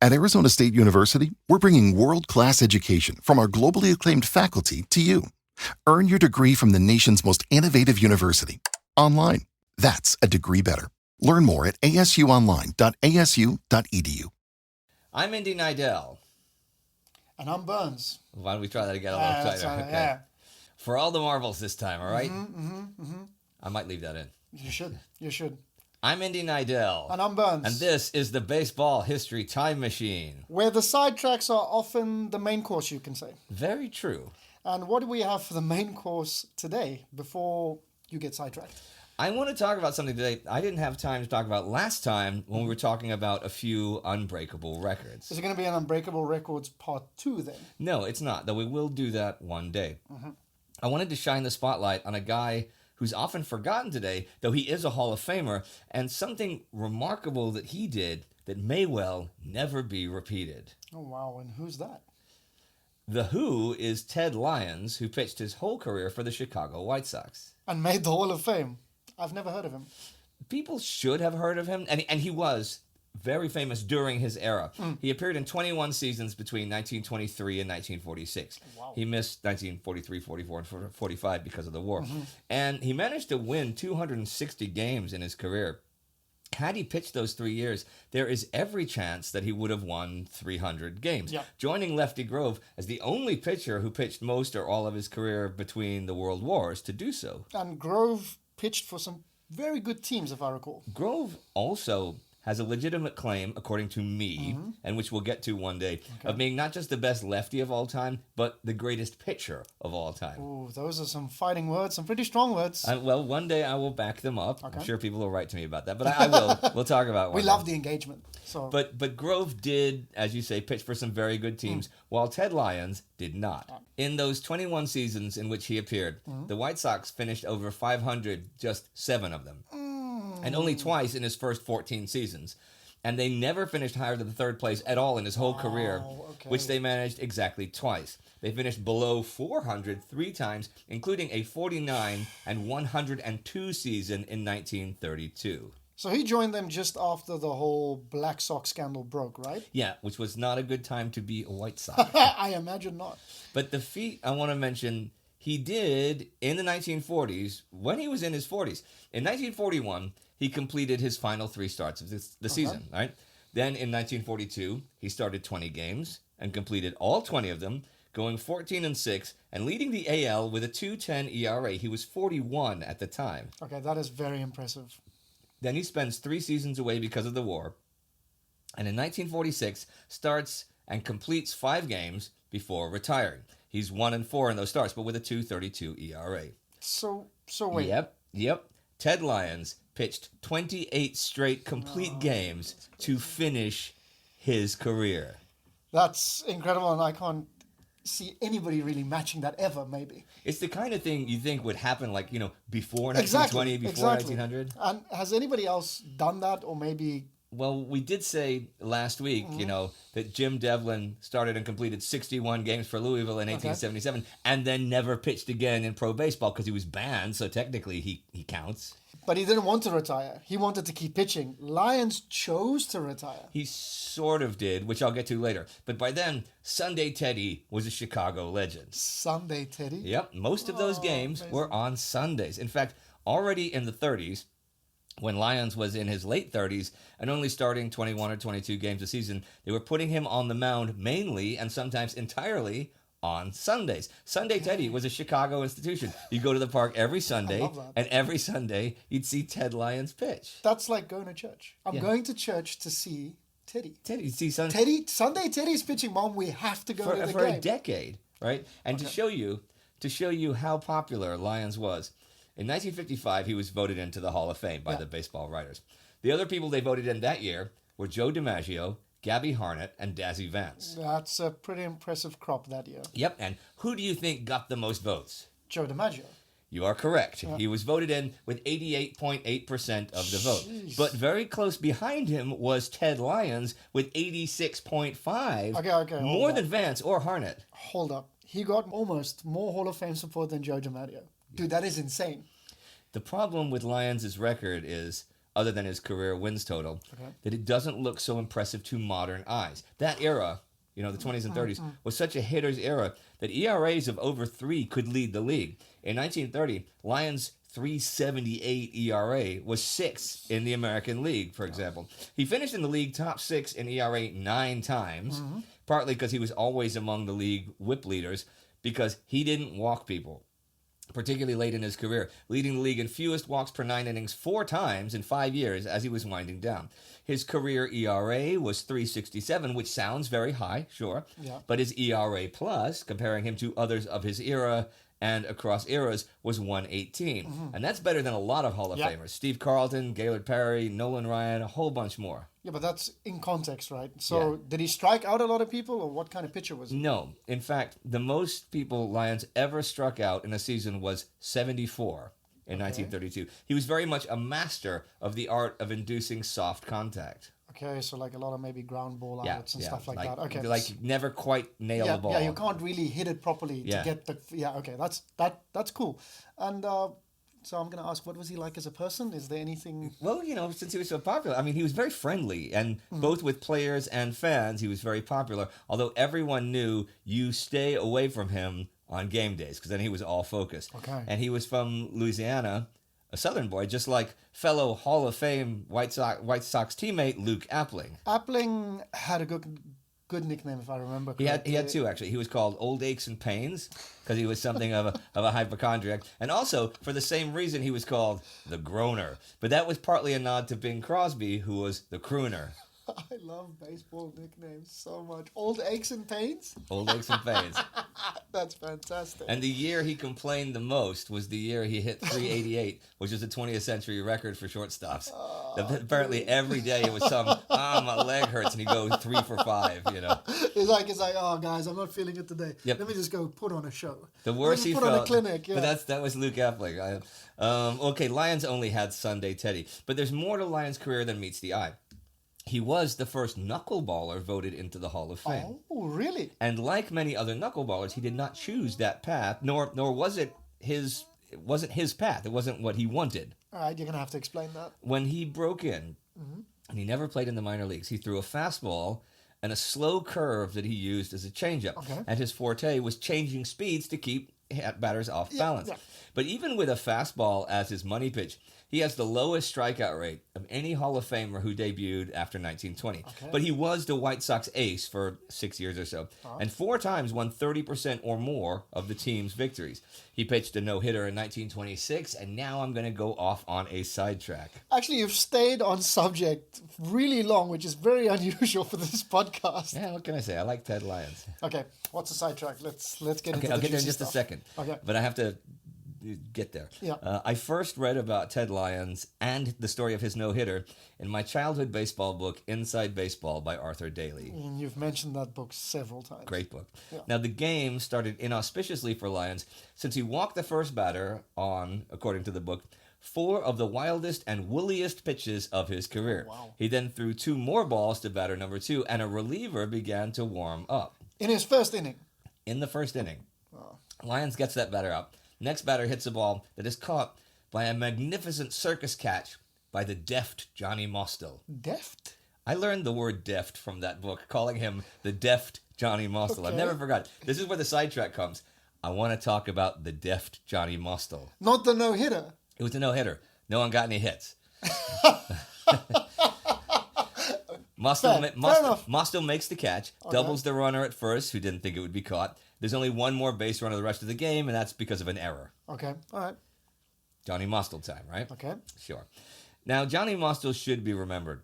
At Arizona State University, we're bringing world-class education from our globally acclaimed faculty to you. Earn your degree from the nation's most innovative university. Online. That's a degree better. Learn more at asuonline.asu.edu. I'm Indy Neidell. And I'm Berns. Why don't we try that again a little tighter? Okay. Yeah. For all the marbles this time, all right? I might leave that in. You should. I'm Indy Neidell. And I'm Berns. And this is the Baseball History Time Machine. Where the sidetracks are often the main course, you can say. Very true. And what do we have for the main course today before you get sidetracked? I want to talk about something today I didn't have time to talk about last time when we were talking about a few unbreakable records. Is it going to be an Unbreakable Records Part 2 then? No, it's not, though we will do that one day. I wanted to shine the spotlight on a guy who's often forgotten today, though he is a Hall of Famer, and something remarkable that he did that may well never be repeated. Oh, wow. And who's that? The Who is Ted Lyons, who pitched his whole career for the Chicago White Sox. And made the Hall of Fame. I've never heard of him. People should have heard of him, and he was very famous during his era. He appeared in 21 seasons between 1923 and 1946. Wow. He missed 1943, 44, and 45 because of the war. And he managed to win 260 games in his career. Had he pitched those 3 years, there is every chance that he would have won 300 games, joining Lefty Grove as the only pitcher who pitched most or all of his career between the World Wars to do so. And Grove pitched for some very good teams, if I recall. Grove also has a legitimate claim, according to me, and which we'll get to one day, of being not just the best lefty of all time, but the greatest pitcher of all time. Ooh, those are some fighting words, some pretty strong words. Well, one day I will back them up. I'm sure people will write to me about that, but I will. We'll talk about one We day. love the engagement. So. But Grove did, as you say, pitch for some very good teams, while Ted Lyons did not. In those 21 seasons in which he appeared, the White Sox finished over 500, just 7 of them. And only twice in his first 14 seasons. And they never finished higher than third place at all in his whole career, which they managed exactly twice. They finished below 400 3 times, including a 49 and 102 season in 1932. So he joined them just after the whole Black Sox scandal broke, right? Yeah, which was not a good time to be a White Sox. I imagine not. But the feat I want to mention, he did in the 1940s, when he was in his 40s. In 1941, he completed his final 3 starts of the season, right? Then in 1942, he started 20 games and completed all 20 of them, going 14-6 and leading the AL with a 2.10 ERA. He was 41 at the time. Okay, that is very impressive. Then he spends 3 seasons away because of the war. And in 1946, starts and completes 5 games before retiring. He's 1-4 in those starts, but with a 2.32 ERA. So wait. Yep. Ted Lyons pitched 28 straight complete games to finish his career. That's incredible, and I can't see anybody really matching that ever, maybe. It's the kind of thing you think would happen, like, before 1920, before 1900. And has anybody else done that, or maybe... Well, we did say last week, that Jim Devlin started and completed 61 games for Louisville in 1877 and then never pitched again in pro baseball because he was banned, so technically he counts. But he didn't want to retire. He wanted to keep pitching. Lyons chose to retire. He sort of did, which I'll get to later. But by then, Sunday Teddy was a Chicago legend. Sunday Teddy? Yep, most of those games were on Sundays. In fact, already in the 30s, when Lyons was in his late 30s and only starting 21 or 22 games a season, they were putting him on the mound mainly and sometimes entirely on Sundays. Sunday Teddy was a Chicago institution. You go to the park every Sunday, and every Sunday you'd see Ted Lyons pitch. That's like going to church. I'm going to church to see Teddy. You see Sunday Teddy's pitching, Mom. We have to go to the game. For a decade, right? And to show you how popular Lyons was, in 1955, he was voted into the Hall of Fame by the baseball writers. The other people they voted in that year were Joe DiMaggio, Gabby Harnett, and Dazzy Vance. That's a pretty impressive crop that year. Yep, and who do you think got the most votes? Joe DiMaggio. You are correct. Yeah. He was voted in with 88.8% of the vote. But very close behind him was Ted Lyons with 86.5%. Okay. More than Vance or Harnett. Hold up. He got almost more Hall of Fame support than Joe DiMaggio. Dude, that is insane. The problem with Lyons' record is other than his career wins total, that it doesn't look so impressive to modern eyes. That era, the 20s and 30s, was such a hitter's era that ERAs of over 3 could lead the league. In 1930, Lyons' 3.78 ERA was 6th in the American League, for example. He finished in the league top 6 in ERA 9 times, partly because he was always among the league whip leaders, because he didn't walk people, particularly late in his career, leading the league in fewest walks per 9 innings 4 times in 5 years as he was winding down. His career ERA was 3.67, which sounds very high, sure, but his ERA plus, comparing him to others of his era and across eras, was 1.18. And that's better than a lot of Hall of Famers. Steve Carlton, Gaylord Perry, Nolan Ryan, a whole bunch more. Yeah, but that's in context, right? So did he strike out a lot of people, or what kind of pitcher was he? No. In fact, the most people Lyons ever struck out in a season was 74 in 1932. He was very much a master of the art of inducing soft contact. Okay, so like a lot of maybe ground ball outs and stuff like that. Okay, like never quite nail the ball. Yeah, you can't really hit it properly to get the. Yeah, okay, that's cool. And so I'm going to ask, what was he like as a person? Is there anything? Well, since he was so popular, I mean, he was very friendly, and both with players and fans, he was very popular. Although everyone knew you stay away from him on game days, because then he was all focused. Okay, and he was from Louisiana. A Southern boy, just like fellow Hall of Fame White Sox teammate Luke Appling. Appling had a good nickname, if I remember correctly. He had 2, actually. He was called Old Aches and Pains, because he was something of a hypochondriac. And also, for the same reason, he was called the Groaner. But that was partly a nod to Bing Crosby, who was the Crooner. I love baseball nicknames so much. Old Aches and Pains? Old Aches and Pains. That's fantastic. And the year he complained the most was the year he hit 388, which is a 20th century record for shortstops. Apparently every day it was my leg hurts, and he'd go 3 for 5, It's like, oh, guys, I'm not feeling it today. Yep. Let me just go put on a show. The worse he put felt. on a clinic, But that was Luke Appling. Okay, Lyons only had Sunday Teddy. But there's more to Lyons' career than meets the eye. He was the first knuckleballer voted into the Hall of Fame. Oh, really? And like many other knuckleballers, he did not choose that path, nor was it his. It wasn't his path. It wasn't what he wanted. All right, you're gonna have to explain that. When he broke in, and he never played in the minor leagues, he threw a fastball and a slow curve that he used as a changeup. Okay. And his forte was changing speeds to keep batters off balance. Yeah. But even with a fastball as his money pitch, he has the lowest strikeout rate of any Hall of Famer who debuted after 1920. Okay. But he was the White Sox ace for 6 years or so, and 4 times won 30% or more of the team's victories. He pitched a no-hitter in 1926, and now I'm going to go off on a sidetrack. Actually, you've stayed on subject really long, which is very unusual for this podcast. Yeah, what can I say? I like Ted Lyons. Okay, what's a sidetrack? Let's get into I'll the get there in juicy just stuff. a second. Okay. But I have to get there. Yeah. I first read about Ted Lyons and the story of his no-hitter in my childhood baseball book, Inside Baseball by Arthur Daly. And you've mentioned that book several times. Great book. Yeah. Now, the game started inauspiciously for Lyons since he walked the first batter on, according to the book, 4 of the wildest and woolliest pitches of his career. Oh, wow. He then threw 2 more balls to batter number 2, and a reliever began to warm up. In his first inning. In the first inning, Lyons gets that batter out. Next batter hits a ball that is caught by a magnificent circus catch by the deft Johnny Mostil. Deft? I learned the word deft from that book, calling him the deft Johnny Mostil. Okay. I've never forgot. This is where the sidetrack comes. I want to talk about the deft Johnny Mostil. Not the no-hitter. It was a no-hitter. No one got any hits. Fair enough. Mostil makes the catch, doubles the runner at first, who didn't think it would be caught. There's only one more base runner the rest of the game, and that's because of an error. Okay, all right. Johnny Mostil time, right? Okay. Sure. Now, Johnny Mostil should be remembered.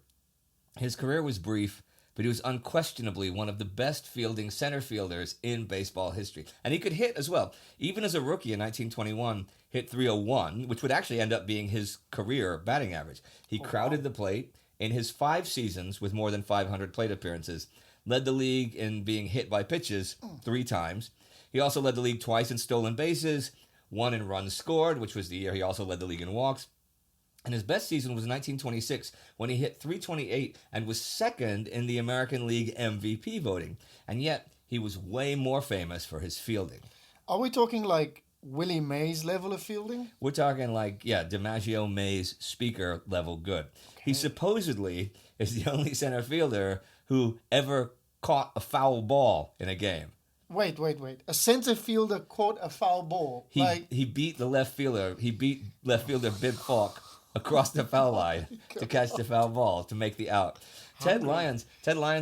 His career was brief, but he was unquestionably one of the best fielding center fielders in baseball history. And he could hit as well. Even as a rookie in 1921, hit .301, which would actually end up being his career batting average. He crowded the plate in his 5 seasons with more than 500 plate appearances. Led the league in being hit by pitches 3 times. He also led the league twice in stolen bases, 1 in runs scored, which was the year he also led the league in walks. And his best season was 1926, when he hit .328 and was second in the American League MVP voting. And yet, he was way more famous for his fielding. Are we talking like Willie Mays level of fielding? We're talking like, DiMaggio Mays speaker level good. Okay. He supposedly is the only center fielder who ever caught a foul ball in a game. Wait. A center fielder caught a foul ball. He beat the left fielder. He beat left fielder Bib Falk across the foul line to catch the foul ball to make the out. Ted Lyons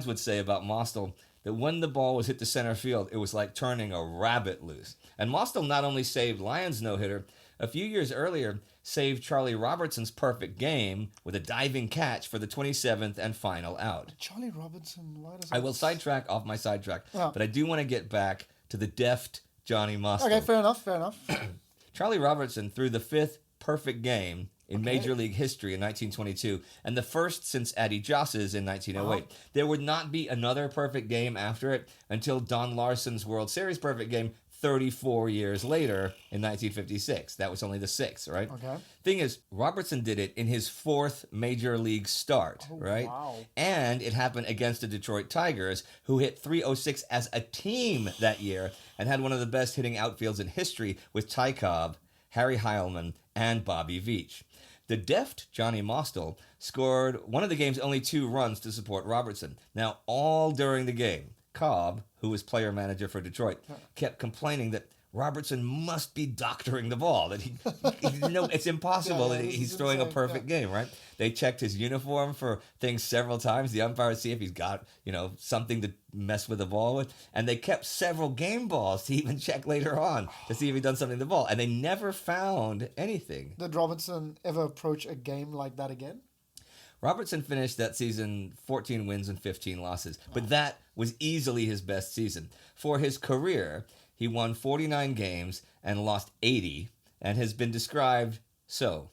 would say about Mostil that when the ball was hit to center field, it was like turning a rabbit loose. And Mostil not only saved Lyons' no-hitter, a few years earlier saved Charlie Robertson's perfect game with a diving catch for the 27th and final out. Charlie Robertson, why does I will sidetrack off my sidetrack, but I do want to get back to the deft Johnny Mostil. Okay, fair enough. Charlie Robertson threw the 5th perfect game in Major League history in 1922, and the first since Addie Joss's in 1908. There would not be another perfect game after it until Don Larson's World Series perfect game 34 years later in 1956. That was only the 6th, right? Okay. Thing is, Robertson did it in his 4th Major League start, right? Wow. And it happened against the Detroit Tigers, who hit .306 as a team that year and had one of the best hitting outfields in history with Ty Cobb, Harry Heilman, and Bobby Veach. The deft Johnny Mostil scored one of the game's only 2 runs to support Robertson. Now, all during the game, Cobb, who was player manager for Detroit, kept complaining that Robertson must be doctoring the ball. That it's impossible that he's throwing a perfect game, right? They checked his uniform for things several times. The umpire would see if he's got, something to mess with the ball with. And they kept several game balls to even check later on to see if he'd done something to the ball. And they never found anything. Did Robertson ever approach a game like that again? Robertson finished that season 14 wins and 15 losses, but that was easily his best season. For his career, he won 49 games and lost 80, and has been described so.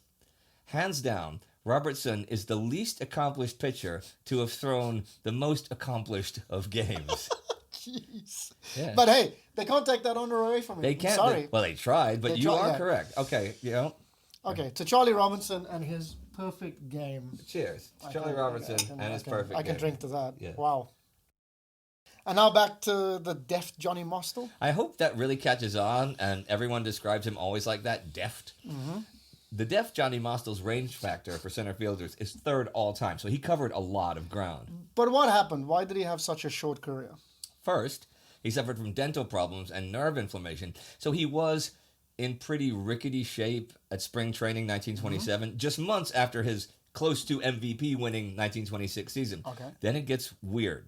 Hands down, Robertson is the least accomplished pitcher to have thrown the most accomplished of games. Jeez. Yeah. But hey, they can't take that honor away from him. They can't. Sorry. They tried, but you are correct. Okay, Okay, to Charlie Robinson and his perfect game. Cheers. Charlie Robertson and his perfect game. I can drink to that. Yeah. Wow. And now back to the deft Johnny Mostil. I hope that really catches on, and everyone describes him always like that, deft. Mm-hmm. The deft Johnny Mostil's range factor for center fielders is 3rd all time, so he covered a lot of ground. But what happened? Why did he have such a short career? First, he suffered from dental problems and nerve inflammation, so he was in pretty rickety shape at spring training 1927, just months after his close to MVP winning 1926 season. Okay. Then it gets weird.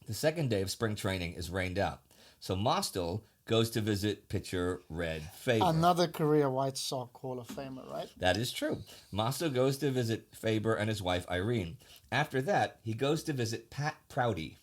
The second day of spring training is rained out, so Mostil goes to visit pitcher Red Faber. Another career White Sox Hall of Famer, right? That is true. Mostil goes to visit Faber and his wife Irene. After that, he goes to visit Pat Prouty.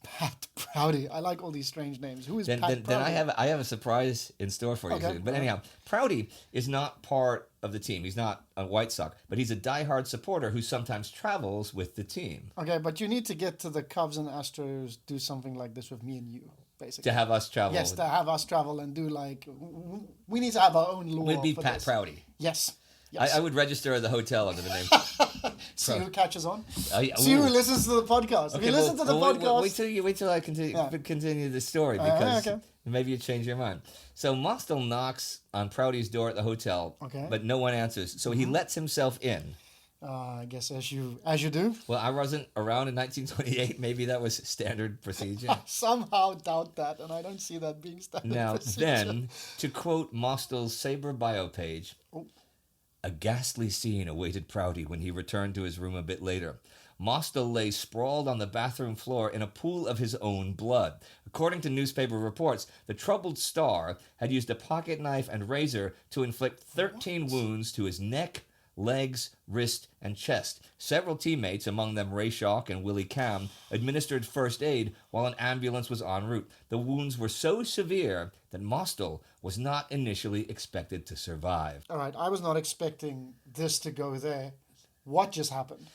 Pat Prouty. I like all these strange names. Who is Pat Prouty? Then I have a surprise in store for you. Okay. But anyhow, Prouty is not part of the team. He's not a White Sox, but he's a diehard supporter who sometimes travels with the team. Okay, but you need to get to the Cubs and Astros, do something like this with me and you, basically. To have us travel. Yes, to have us travel and do we need to have our own law. We'd be for Pat this. Prouty. Yes. I would register at the hotel under the name. See who catches on. Yeah. See who listens to the podcast. If you listen to the podcast, wait till I continue the story, because maybe you change your mind. So Mostil knocks on Prouty's door at the hotel, but no one answers. So he lets himself in. I guess as you do. Well, I wasn't around in 1928. Maybe that was standard procedure. I somehow doubt that, and I don't see that being standard procedure. Then, to quote Mostil's Sabre bio page, a ghastly scene awaited Prouty when he returned to his room a bit later. Mostil lay sprawled on the bathroom floor in a pool of his own blood. According to newspaper reports, the troubled star had used a pocket knife and razor to inflict 13 wounds to his neck, legs, wrist, and chest. Several teammates, among them Ray Schalk and Willie Cam, administered first aid while an ambulance was en route. The wounds were so severe that Mostil was not initially expected to survive. All right, I was not expecting this to go there. What just happened?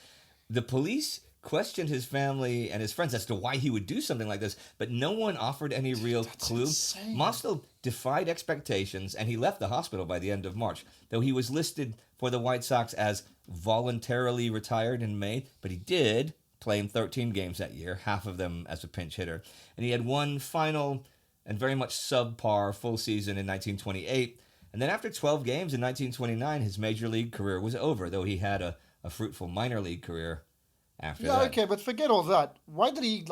The police questioned his family and his friends as to why he would do something like this, but no one offered any real clue. Insane. Mostil defied expectations, and he left the hospital by the end of March, though he was listed for the White Sox as voluntarily retired in May, but he did play in 13 games that year, half of them as a pinch hitter, and he had one final and very much subpar full season in 1928. And then after 12 games in 1929, his major league career was over, though he had a fruitful minor league career after that. Yeah, okay, but forget all that. Why did he,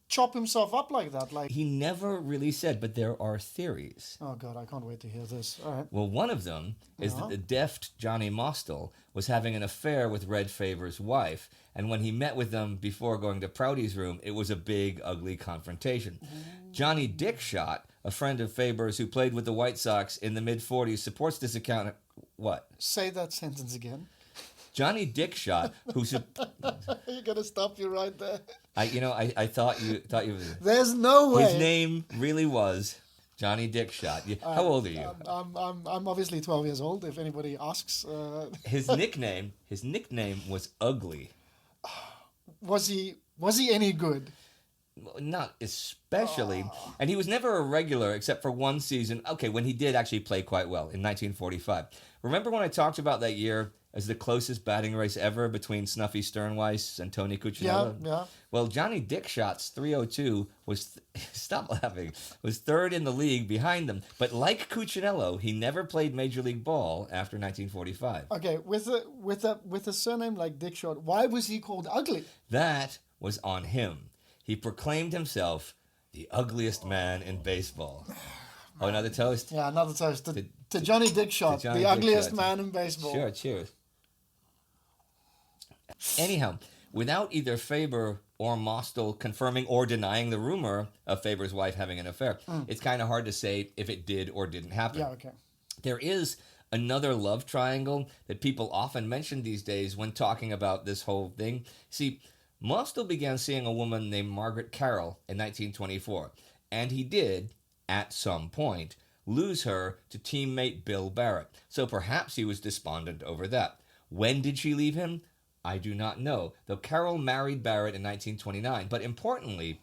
chop himself up like that? He never really said, but there are theories. Oh, God, I can't wait to hear this. All right. Well, one of them is that the deft Johnny Mostil was having an affair with Red Faber's wife, and when he met with them before going to Prouty's room, it was a big, ugly confrontation. Johnny Dickshot, a friend of Faber's who played with the White Sox in the mid-40s, supports this account. What? Say that sentence again. Johnny Dickshot, who's You're gonna stop you right there. I thought you. There's no way. His name really was Johnny Dickshot. How old are you? I'm obviously 12 years old. If anybody asks. His nickname was Ugly. Was he any good? Not especially. And he was never a regular except for one season. Okay, when he did actually play quite well in 1945. Remember when I talked about that year as the closest batting race ever between Snuffy Sternweiss and Tony Cuccinello? Yeah. Well, Johnny Dickshot's 302 was, stop laughing, was third in the league behind them. But like Cuccinello, he never played Major League Ball after 1945. Okay, with a surname like Dickshot, why was he called Ugly? That was on him. He proclaimed himself the ugliest man in baseball. Oh, another toast? Yeah, another toast to Johnny Dickshot, the ugliest man in baseball. Sure, cheers. Anyhow, without either Faber or Mostil confirming or denying the rumor of Faber's wife having an affair, it's kind of hard to say if it did or didn't happen. Yeah, okay. There is another love triangle that people often mention these days when talking about this whole thing. See, Mostil began seeing a woman named Margaret Carroll in 1924, and he did, at some point, lose her to teammate Bill Barrett. So perhaps he was despondent over that. When did she leave him? I do not know, though Carroll married Barrett in 1929. But importantly,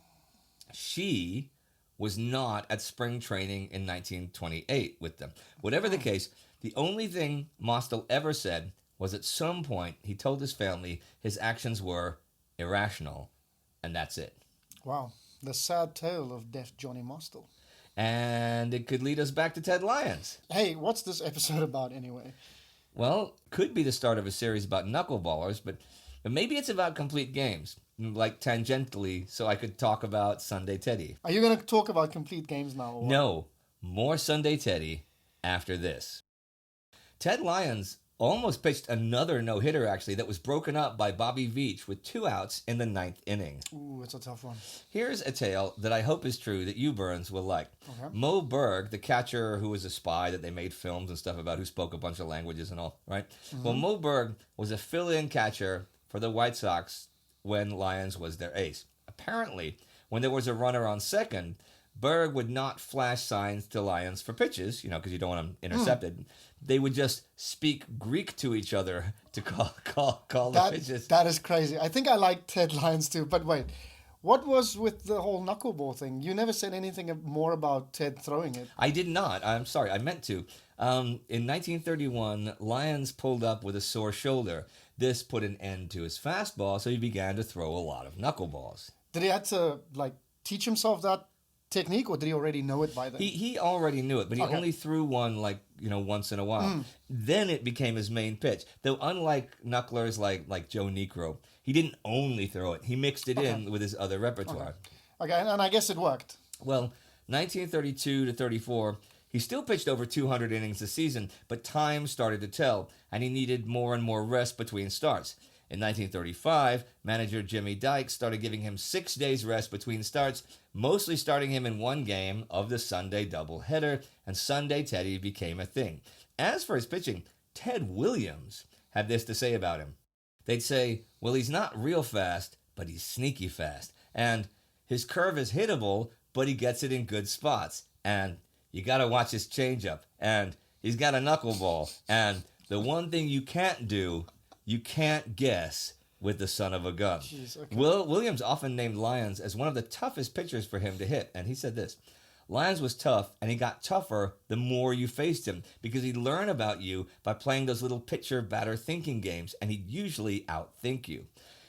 she was not at spring training in 1928 with them. Whatever the case, the only thing Mostil ever said was at some point he told his family his actions were irrational, and that's it. Wow, the sad tale of deft Johnny Mostil. And it could lead us back to Ted Lyons. Hey, what's this episode about anyway? Well, could be the start of a series about knuckleballers, but maybe it's about complete games, like tangentially, so I could talk about Sunday Teddy. Are you going to talk about complete games now? Or No, more Sunday Teddy after this. Ted Lyons almost pitched another no-hitter, actually, that was broken up by Bobby Veach with 2 outs in the 9th inning. Ooh, it's a tough one. Here's a tale that I hope is true that you, Berns, will like. Okay. Mo Berg, the catcher who was a spy that they made films and stuff about, who spoke a bunch of languages and all, right? Mm-hmm. Well, Mo Berg was a fill-in catcher for the White Sox when Lyons was their ace. Apparently, when there was a runner on second, Berg would not flash signs to Lyons for pitches, because you don't want them intercepted. They would just speak Greek to each other to call the pitches. That is crazy. I think I like Ted Lyons too. But wait, what was with the whole knuckleball thing? You never said anything more about Ted throwing it. I did not. I'm sorry. I meant to. In 1931, Lyons pulled up with a sore shoulder. This put an end to his fastball, so he began to throw a lot of knuckleballs. Did he have to teach himself that technique, or did he already know it by then? He already knew it, but he only threw one once in a while. Then it became his main pitch. Though unlike knucklers like Joe Niekro, he didn't only throw it. He mixed it in with his other repertoire. Okay, and I guess it worked. Well, 1932 to 34, he still pitched over 200 innings a season, but time started to tell, and he needed more and more rest between starts. In 1935, manager Jimmy Dykes started giving him 6 days rest between starts, mostly starting him in one game of the Sunday doubleheader, and Sunday Teddy became a thing. As for his pitching, Ted Williams had this to say about him. They'd say, well, he's not real fast, but he's sneaky fast. And his curve is hittable, but he gets it in good spots. And you got to watch his changeup. And he's got a knuckleball. And the one thing you can't do, you can't guess with the son of a gun. Jeez, okay. Williams often named Lyons as one of the toughest pitchers for him to hit. And he said this, Lyons was tough, and he got tougher the more you faced him, because he'd learn about you by playing those little pitcher-batter thinking games, and he'd usually outthink you.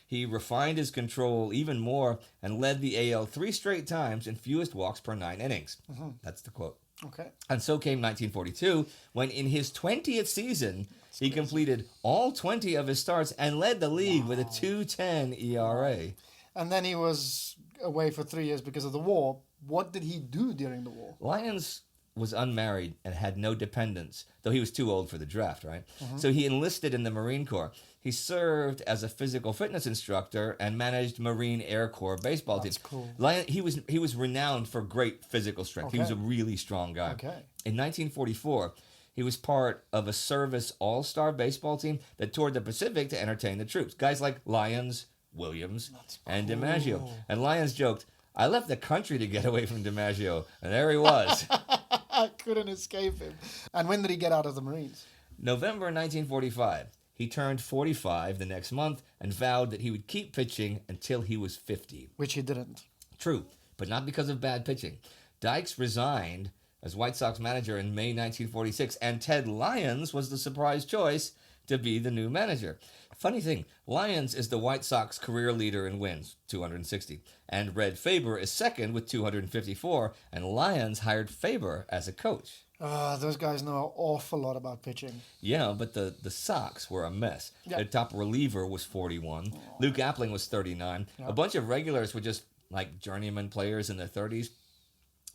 He refined his control even more and led the AL 3 straight times in fewest walks per 9 innings. That's the quote. Okay. And so came 1942, when in his 20th season, he completed all 20 of his starts and led the league with a 2.10 ERA. And then he was away for 3 years because of the war. What did he do during the war? Lyons was unmarried and had no dependents, though he was too old for the draft, right? So he enlisted in the Marine Corps. He served as a physical fitness instructor and managed Marine Air Corps baseball teams. That's cool. He was renowned for great physical strength. Okay. He was a really strong guy. Okay. In 1944, he was part of a service all-star baseball team that toured the Pacific to entertain the troops. Guys like Lyons, Williams, and DiMaggio. And Lyons joked, "I left the country to get away from DiMaggio," and there he was. I couldn't escape him. And when did he get out of the Marines? November 1945. He turned 45 the next month and vowed that he would keep pitching until he was 50. Which he didn't. True, but not because of bad pitching. Dykes resigned as White Sox manager in May 1946, and Ted Lyons was the surprise choice to be the new manager. Funny thing, Lyons is the White Sox career leader in wins, 260, and Red Faber is second with 254, and Lyons hired Faber as a coach. Those guys know an awful lot about pitching. Yeah, but the Sox were a mess. Yep. Their top reliever was 41. Luke Appling was 39. Yep. A bunch of regulars were just like journeyman players in their 30s.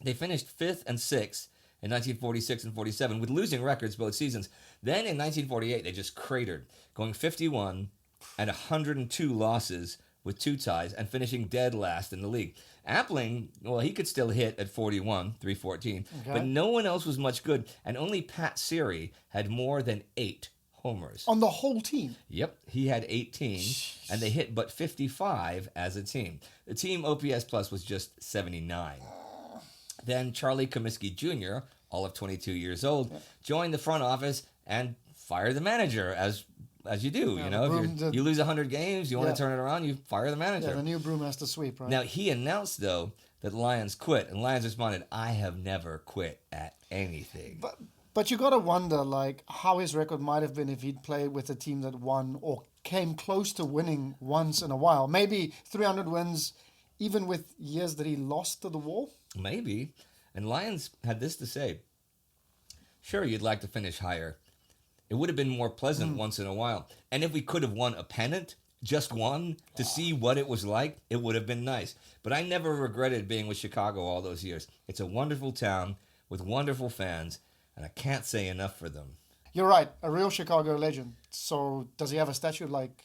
They finished 5th and 6th in 1946 and 47 with losing records both seasons. Then in 1948, they just cratered, going 51 and 102 losses with 2 ties and finishing dead last in the league. Appling, well, he could still hit at 41, 314, but no one else was much good, and only Pat Seary had more than 8 homers. On the whole team? Yep, he had 18, and they hit but 55 as a team. The team OPS plus was just 79. Then Charlie Comiskey Jr., all of 22 years old, joined the front office and fired the manager, as you do. You know, if you lose 100 games, you want to turn it around, you fire the manager. Yeah, the new broom has to sweep, right? Now, he announced, though, that Lyons quit, and Lyons responded, "I have never quit at anything." But you got to wonder, like, how his record might have been if he'd played with a team that won or came close to winning once in a while. Maybe 300 wins, even with years that he lost to the war? Maybe. And Lyons had this to say: "Sure, you'd like to finish higher. It would have been more pleasant once in a while. And if we could have won a pennant, just one, to see what it was like, it would have been nice. But I never regretted being with Chicago all those years. It's a wonderful town with wonderful fans, and I can't say enough for them." You're right, a real Chicago legend. So does he have a statue like...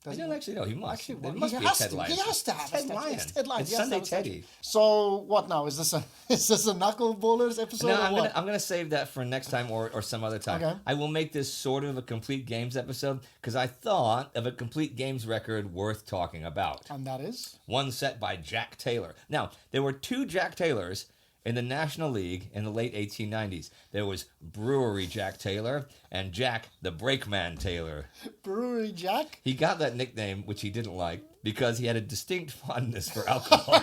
I don't actually know. He must. Actually, There well, must he be a has Ted to. Lyons. He has to have Ted a statue. Lyons. It's Ted Lyons. It's He has to Sunday have a statue. Teddy. So what now? Is this a Knuckleballers episode? No, or I'm gonna save that for next time or some other time. Okay. I will make this sort of a complete games episode because I thought of a complete games record worth talking about. And that is? One set by Jack Taylor. Now, there were 2 Jack Taylors in the National League in the late 1890s. There was Brewery Jack Taylor and Jack the Brakeman Taylor. Brewery Jack? He got that nickname, which he didn't like, because he had a distinct fondness for alcohol.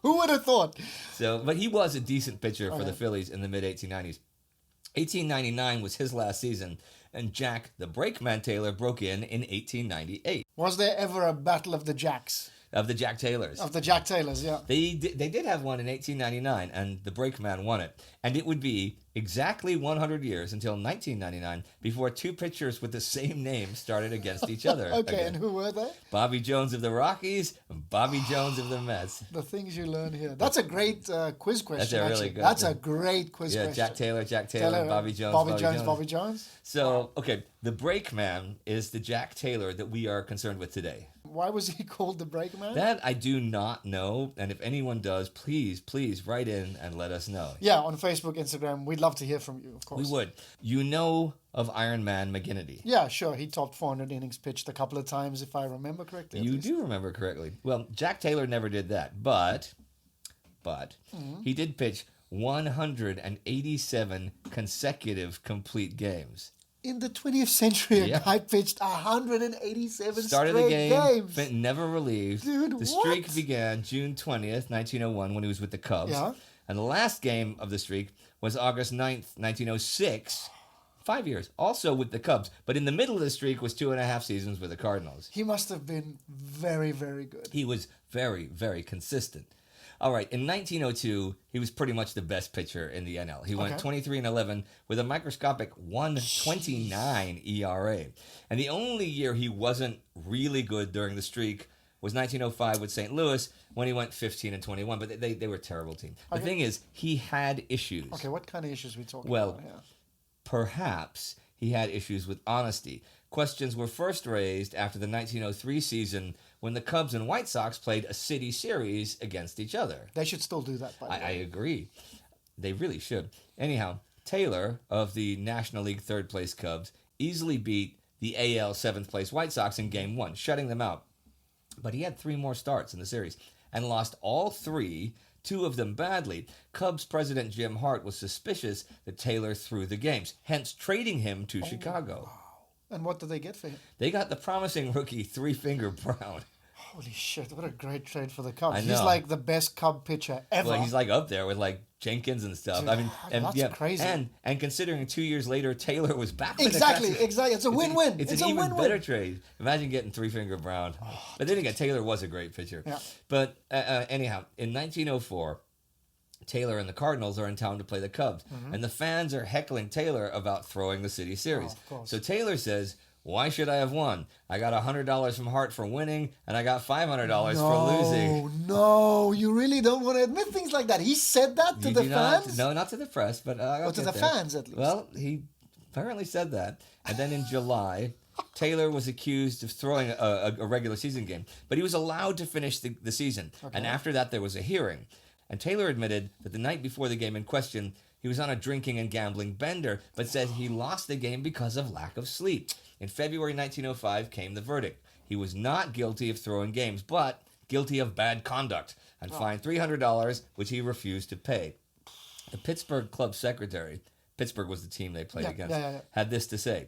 Who would have thought? But he was a decent pitcher for the Phillies in the mid-1890s. 1899 was his last season, and Jack the Brakeman Taylor broke in 1898. Was there ever a battle of the Jacks? Of the Jack Taylors. Of the Jack Taylors, yeah. They did have one in 1899, and the Brakeman won it. And it would be exactly 100 years until 1999 before 2 pitchers with the same name started against each other. Okay, again. and who were they? Bobby Jones of the Rockies and Bobby Jones of the Mets. The things you learn here. That's a great quiz question, That's a really actually. good That's one. a great quiz question. Jack Taylor, Bobby Jones, Bobby Jones. So, okay, the Brakeman is the Jack Taylor that we are concerned with today. Why was he called the Brakeman? That I do not know, and if anyone does, please write in and let us know. Yeah, on Facebook, Instagram, we'd love to hear from you, of course. We would. You know of Iron Man McGinnity. Yeah, sure. He topped 400 innings pitched a couple of times, if I remember correctly. You do remember correctly. Well, Jack Taylor never did that, but he did pitch 187 consecutive complete games. In the 20th century, a guy pitched 187 Started straight the game, games. never relieved. Dude, the streak began June 20th, 1901, when he was with the Cubs. Yeah. And the last game of the streak was August 9th, 1906, 5 years, also with the Cubs. But in the middle of the streak was 2.5 seasons with the Cardinals. He must have been very, very good. He was very, very consistent. All right, in 1902, he was pretty much the best pitcher in the NL. He went 23-11 with a microscopic 1.29 ERA. And the only year he wasn't really good during the streak was 1905 with St. Louis when he went 15-21. But they were a terrible team. The thing is, he had issues. Okay, what kind of issues are we talking Well, about here? Perhaps he had issues with honesty. Questions were first raised after the 1903 season when the Cubs and White Sox played a city series against each other. They should still do that, by the I way. agree. They really should. Anyhow, Taylor of the National League third place Cubs easily beat the AL seventh place White Sox in Game 1, shutting them out. But he had 3 more starts in the series and lost all 3, 2 of them badly. Cubs president Jim Hart was suspicious that Taylor threw the games, hence trading him to Chicago. And what did they get for him? They got the promising rookie Three-Finger Brown. Holy shit, what a great trade for the Cubs. I He's know. like the best Cub pitcher ever. Well, he's like up there with like Jenkins and stuff. Dude, I mean, that's crazy. And considering 2 years later Taylor was back with Exactly, the Cubs, exactly. It's a win-win. It's It's an a even win-win. better trade. Imagine getting Three-Finger Brown. But then again, Taylor was a great pitcher. Yeah. But anyhow, in 1904, Taylor and the Cardinals are in town to play the Cubs, and the fans are heckling Taylor about throwing the city series. of course. So Taylor says, "Why should I have won? I got $100 from Hart for winning, and I got $500 for losing." No, you really don't want to admit things like that. He said that to You the do not- fans? No, not to the press, but Or to the fans, at least. Well, he apparently said that. And then in July, Taylor was accused of throwing a regular season game, but he was allowed to finish the season. And after that, there was a hearing. And Taylor admitted that the night before the game in question, he was on a drinking and gambling bender, but said he lost the game because of lack of sleep. In February 1905 came the verdict. He was not guilty of throwing games, but guilty of bad conduct and fined $300, which he refused to pay. The Pittsburgh club secretary, Pittsburgh was the team they played against, had this to say: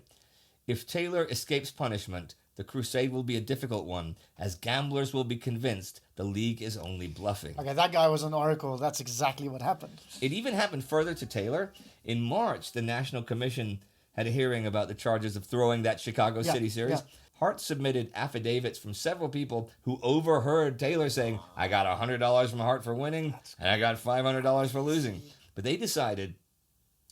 "If Taylor escapes punishment, the crusade will be a difficult one, as gamblers will be convinced the league is only bluffing." Okay, that guy was an oracle. That's exactly what happened. It even happened further to Taylor. In March, the National Commission had a hearing about the charges of throwing that Chicago City series. yeah. Hart submitted affidavits from several people who overheard Taylor saying, "I got $100 from Hart for winning, and I got $500 for losing." But they decided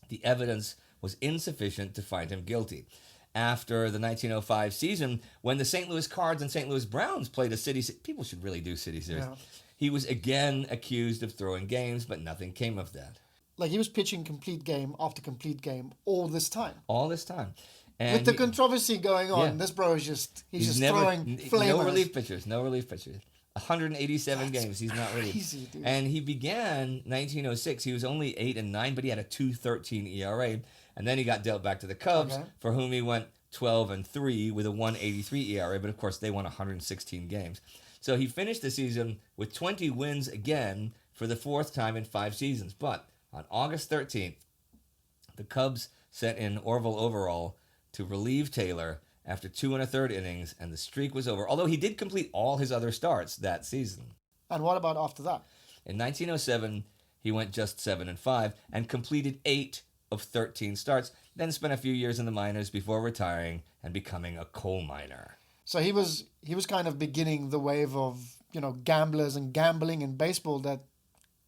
the evidence was insufficient to find him guilty. After the 1905 season, when the St. Louis Cards and St. Louis Browns played a people should really do city series. Yeah. He was again accused of throwing games, but nothing came of that. Like, he was pitching complete game after complete game all this time. All this time. And With the controversy going on, Yeah. this bro is just, he's just never, throwing flamers. no relief pitchers. 187 games. He's not relief. crazy, dude. And he began 1906. He was only 8-9, but he had a 2.13 ERA. And then he got dealt back to the Cubs, for whom he went 12-3 with a 1.83 ERA. But of course, they won 116 games. So he finished the season with 20 wins again for the 4th time in 5 seasons. But on August 13th, the Cubs sent in Orville Overall to relieve Taylor after 2 1/3 innings, and the streak was over, although he did complete all his other starts that season. And what about after that? In 1907, he went just 7-5 and completed 8 of 13 starts, then spent a few years in the minors before retiring and becoming a coal miner. So he was kind of beginning the wave of, gamblers and gambling in baseball that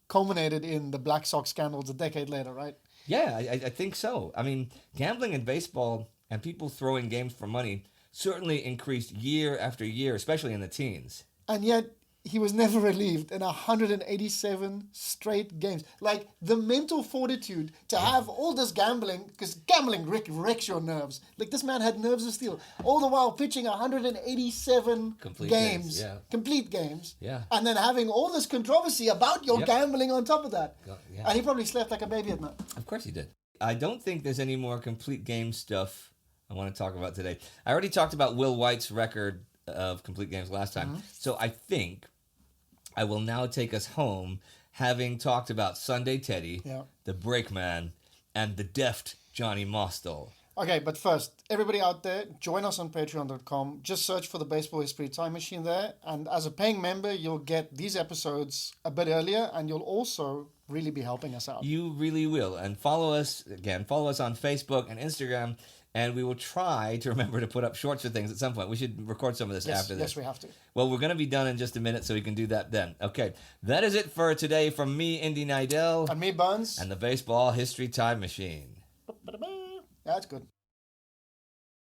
culminated in the Black Sox scandals a decade later, right? Yeah, I think so. I mean, gambling in baseball and people throwing games for money certainly increased year after year, especially in the teens. And yet, he was never relieved in 187 straight games. Like, the mental fortitude to have all this gambling, because gambling wrecks your nerves. Like, this man had nerves of steel. All the while pitching 187 Complete games. yeah. Complete games. Yeah. And then having all this controversy about your gambling on top of that. Yeah. And he probably slept like a baby at night. Of course he did. I don't think there's any more complete game stuff I want to talk about today. I already talked about Will White's record of complete games last time. So I think I will now take us home, having talked about Sunday Teddy, the Brakeman, and the deft Johnny Mostil. Okay, but first, everybody out there, join us on patreon.com. Just search for the Baseball History Time Machine there. And as a paying member, you'll get these episodes a bit earlier, and you'll also really be helping us out. You really will. And follow us on Facebook and Instagram, and we will try to remember to put up shorts or things at some point. We should record some of this after this. Yes, we have to. Well, we're going to be done in just a minute, so we can do that then. Okay, that is it for today from me, Indy Neidell. And me, Berns. And the Baseball History Time Machine. That's good.